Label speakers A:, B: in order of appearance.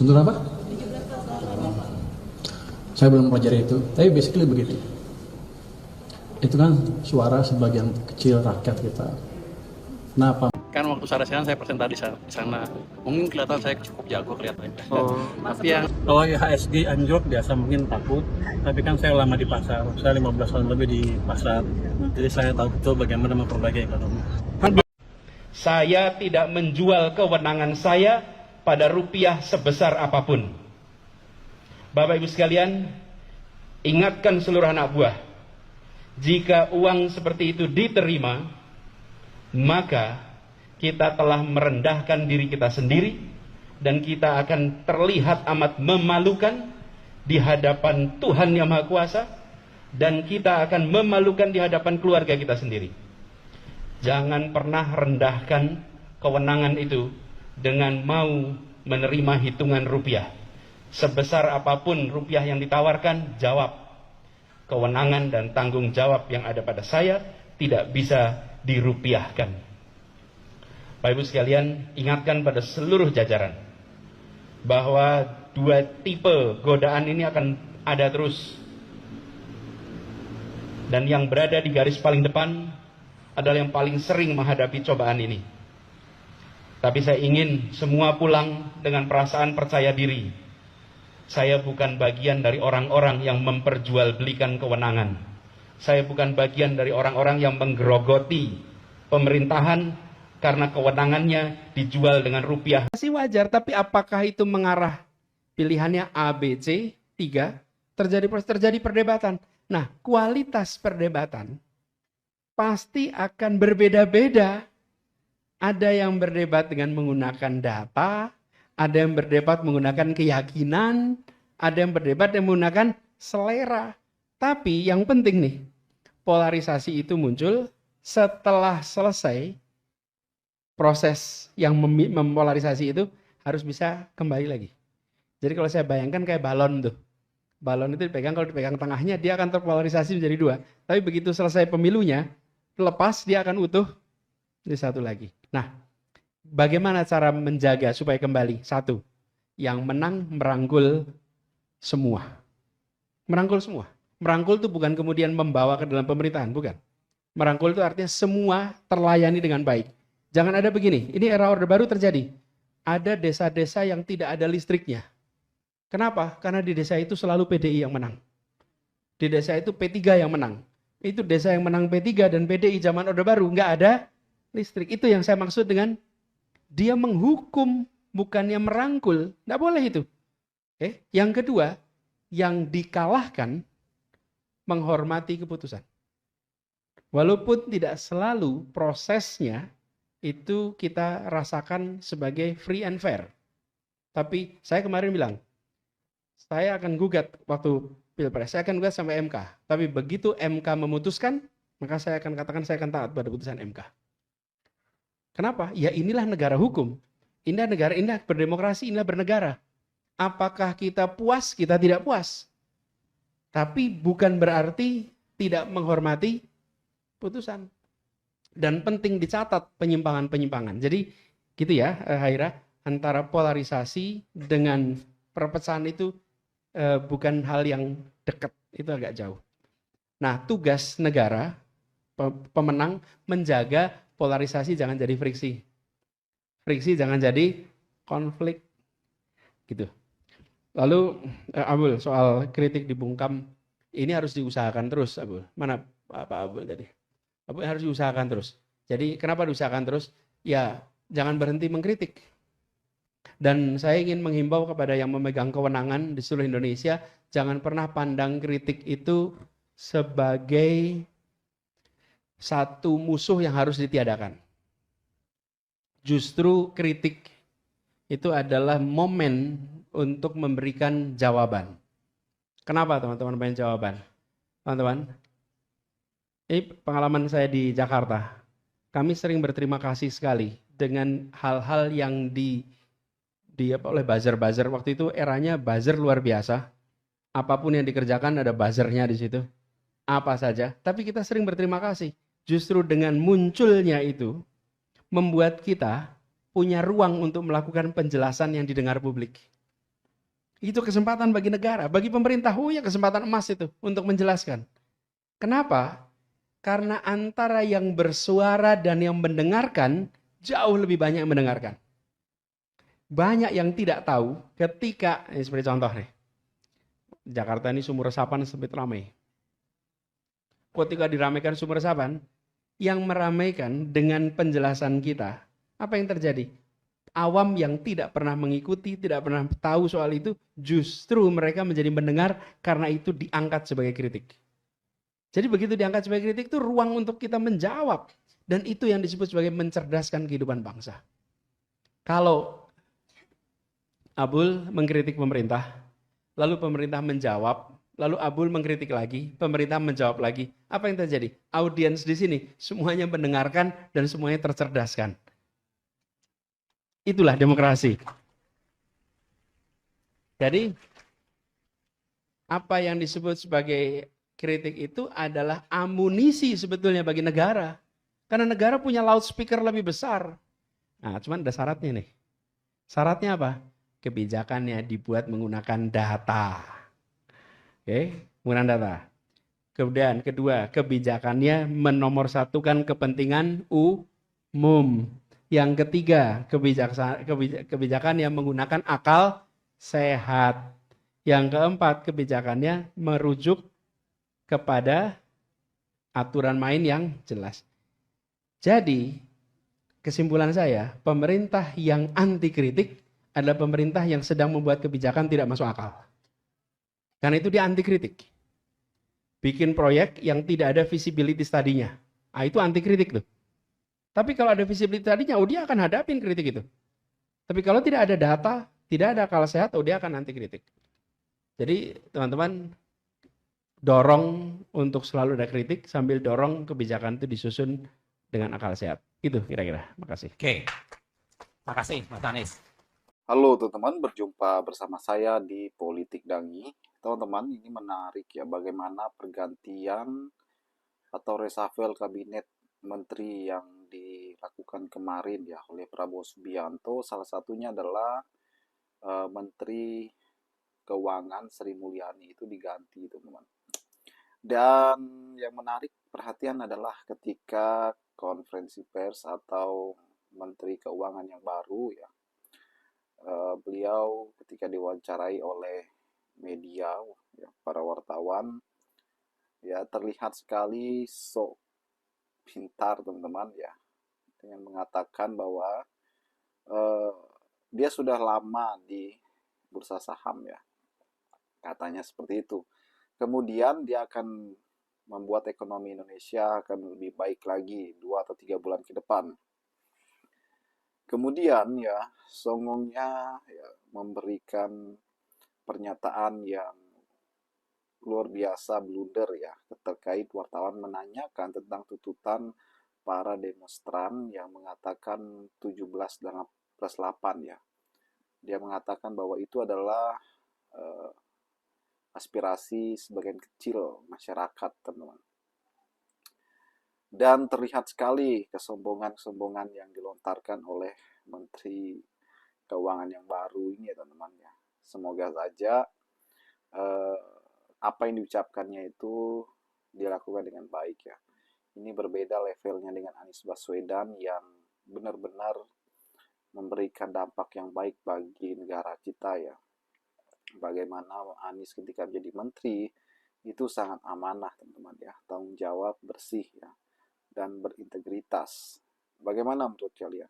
A: Tuntut apa? Saya belum pelajari itu, tapi basically begitu. Itu kan suara sebagian kecil rakyat kita. Kenapa? Kan waktu saya presentasi di sana, mungkin kelihatan saya cukup jago kelihatannya. Tapi yang
B: kalau IHSG anjlok biasa mungkin takut, tapi kan saya lama di pasar, saya 15 tahun lebih di pasar, jadi saya tahu betul bagaimana memperbaiki ekonomi.
C: Saya tidak menjual kewenangan saya pada rupiah sebesar apapun. Bapak Ibu sekalian, ingatkan seluruh anak buah, jika uang seperti itu diterima, maka kita telah merendahkan diri kita sendiri dan kita akan terlihat amat memalukan di hadapan Tuhan Yang Maha Kuasa, dan kita akan memalukan di hadapan keluarga kita sendiri. Jangan pernah rendahkan kewenangan itu dengan mau menerima hitungan rupiah. Sebesar apapun rupiah yang ditawarkan, jawab. Kewenangan dan tanggung jawab yang ada pada saya tidak bisa dirupiahkan. Bapak Ibu sekalian, ingatkan pada seluruh jajaran bahwa dua tipe godaan ini akan ada terus. Dan yang berada di garis paling depan adalah yang paling sering menghadapi cobaan ini. Tapi saya ingin semua pulang dengan perasaan percaya diri. Saya bukan bagian dari orang-orang yang memperjualbelikan kewenangan. Saya bukan bagian dari orang-orang yang menggerogoti pemerintahan karena kewenangannya dijual dengan rupiah.
D: Masih wajar, tapi apakah itu mengarah pilihannya A, B, C, 3? Terjadi perdebatan. Nah, kualitas perdebatan pasti akan berbeda-beda. Ada yang berdebat dengan menggunakan data, ada yang berdebat menggunakan keyakinan, ada yang berdebat yang menggunakan selera. Tapi yang penting nih, polarisasi itu muncul setelah selesai proses yang mempolarisasi itu harus bisa kembali lagi. Jadi kalau saya bayangkan kayak balon tuh. Balon itu dipegang, kalau dipegang tengahnya dia akan terpolarisasi menjadi dua. Tapi begitu selesai pemilunya, lepas dia akan utuh jadi satu lagi. Nah, bagaimana cara menjaga supaya kembali? Satu, yang menang merangkul semua. Merangkul semua. Merangkul itu bukan kemudian membawa ke dalam pemerintahan, bukan. Merangkul itu artinya semua terlayani dengan baik. Jangan ada begini, ini era Orde Baru terjadi. Ada desa-desa yang tidak ada listriknya. Kenapa? Karena di desa itu selalu PDI yang menang. Di desa itu P3 yang menang. Itu desa yang menang P3 dan PDI zaman Orde Baru, nggak ada listrik. Itu yang saya maksud dengan dia menghukum, bukannya merangkul. Nggak boleh itu. Yang kedua, yang dikalahkan menghormati keputusan. Walaupun tidak selalu prosesnya itu kita rasakan sebagai free and fair. Tapi saya kemarin bilang, saya akan gugat waktu Pilpres, saya akan gugat sampai MK. Tapi begitu MK memutuskan, maka saya akan katakan saya akan taat pada putusan MK. Kenapa? Ya inilah negara hukum. Inilah negara, inilah berdemokrasi, inilah bernegara. Apakah kita puas? Kita tidak puas. Tapi bukan berarti tidak menghormati putusan. Dan penting dicatat penyimpangan-penyimpangan. Jadi gitu ya, Haira, antara polarisasi dengan perpecahan itu bukan hal yang dekat, itu agak jauh. Nah, tugas negara, pemenang, menjaga polarisasi jangan jadi friksi. Friksi jangan jadi konflik. Gitu. Lalu, Abul, soal kritik dibungkam, ini harus diusahakan terus, Abul. Mana Pak Abul tadi? Harus diusahakan terus. Jadi kenapa diusahakan terus? Ya jangan berhenti mengkritik. Dan saya ingin menghimbau kepada yang memegang kewenangan di seluruh Indonesia, jangan pernah pandang kritik itu sebagai satu musuh yang harus ditiadakan. Justru kritik itu adalah momen untuk memberikan jawaban. Kenapa teman-teman pengen jawaban? Teman-teman, ini pengalaman saya di Jakarta. Kami sering berterima kasih sekali dengan hal-hal yang oleh buzzer-buzzer. Waktu itu eranya buzzer luar biasa. Apapun yang dikerjakan ada buzzernya di situ. Apa saja. Tapi kita sering berterima kasih. Justru dengan munculnya itu membuat kita punya ruang untuk melakukan penjelasan yang didengar publik. Itu kesempatan bagi negara, bagi pemerintah, ya kesempatan emas itu untuk menjelaskan. Kenapa? Karena antara yang bersuara dan yang mendengarkan, jauh lebih banyak yang mendengarkan. Banyak yang tidak tahu ketika, ini seperti contoh nih, Jakarta ini sumur resapan sempit ramai. Ketika diramaikan sumur resapan, yang meramaikan dengan penjelasan kita, apa yang terjadi? Awam yang tidak pernah mengikuti, tidak pernah tahu soal itu, justru mereka menjadi mendengar karena itu diangkat sebagai kritik. Jadi begitu diangkat sebagai kritik itu ruang untuk kita menjawab. Dan itu yang disebut sebagai mencerdaskan kehidupan bangsa. Kalau Abul mengkritik pemerintah, lalu pemerintah menjawab, lalu Abul mengkritik lagi, pemerintah menjawab lagi. Apa yang terjadi? Audiens di sini semuanya mendengarkan dan semuanya tercerdaskan. Itulah demokrasi. Jadi, apa yang disebut sebagai kritik itu adalah amunisi sebetulnya bagi negara. Karena negara punya loudspeaker lebih besar. Nah, cuman ada syaratnya nih. Syaratnya apa? Kebijakannya dibuat menggunakan data. Oke, menggunakan data. Kemudian kedua, kebijakannya menomorsatukan kepentingan umum. Yang ketiga, kebijakan yang menggunakan akal sehat. Yang keempat, kebijakannya merujuk kepada aturan main yang jelas. Jadi, kesimpulan saya, pemerintah yang anti kritik adalah pemerintah yang sedang membuat kebijakan tidak masuk akal. Karena itu dia anti kritik. Bikin proyek yang tidak ada visibility study-nya. Nah, itu anti kritik tuh. Tapi kalau ada visibility tadinya, dia akan hadapin kritik itu. Tapi kalau tidak ada data, tidak ada akal sehat, dia akan anti kritik. Jadi teman-teman dorong untuk selalu ada kritik sambil dorong kebijakan itu disusun dengan akal sehat. Itu kira-kira. Makasih.
E: Oke, makasih Mas Anies.
F: Halo teman-teman, berjumpa bersama saya di Politik Dangi. Teman-teman, ini menarik ya bagaimana pergantian atau reshuffle kabinet menteri yang dilakukan kemarin ya oleh Prabowo Subianto. Salah satunya adalah Menteri Keuangan Sri Mulyani itu diganti, teman-teman. Dan yang menarik perhatian adalah ketika konferensi pers atau Menteri Keuangan yang baru ya, beliau ketika diwawancarai oleh media ya, para wartawan ya terlihat sekali sok pintar teman-teman ya, dengan mengatakan bahwa dia sudah lama di bursa saham ya, katanya seperti itu. Kemudian dia akan membuat ekonomi Indonesia akan lebih baik lagi 2 atau 3 bulan ke depan. Kemudian ya songongnya ya, memberikan pernyataan yang luar biasa blunder ya terkait wartawan menanyakan tentang tuntutan para demonstran yang mengatakan 17+8 ya. Dia mengatakan bahwa itu adalah aspirasi sebagian kecil masyarakat, teman-teman. Dan terlihat sekali kesombongan-kesombongan yang dilontarkan oleh Menteri Keuangan yang baru ini ya, teman-teman ya. Semoga saja apa yang diucapkannya itu dilakukan dengan baik ya. Ini berbeda levelnya dengan Anies Baswedan yang benar-benar memberikan dampak yang baik bagi negara kita ya. Bagaimana Anies ketika menjadi menteri itu sangat amanah, teman-teman ya, tanggung jawab, bersih ya, dan berintegritas. Bagaimana menurut kalian?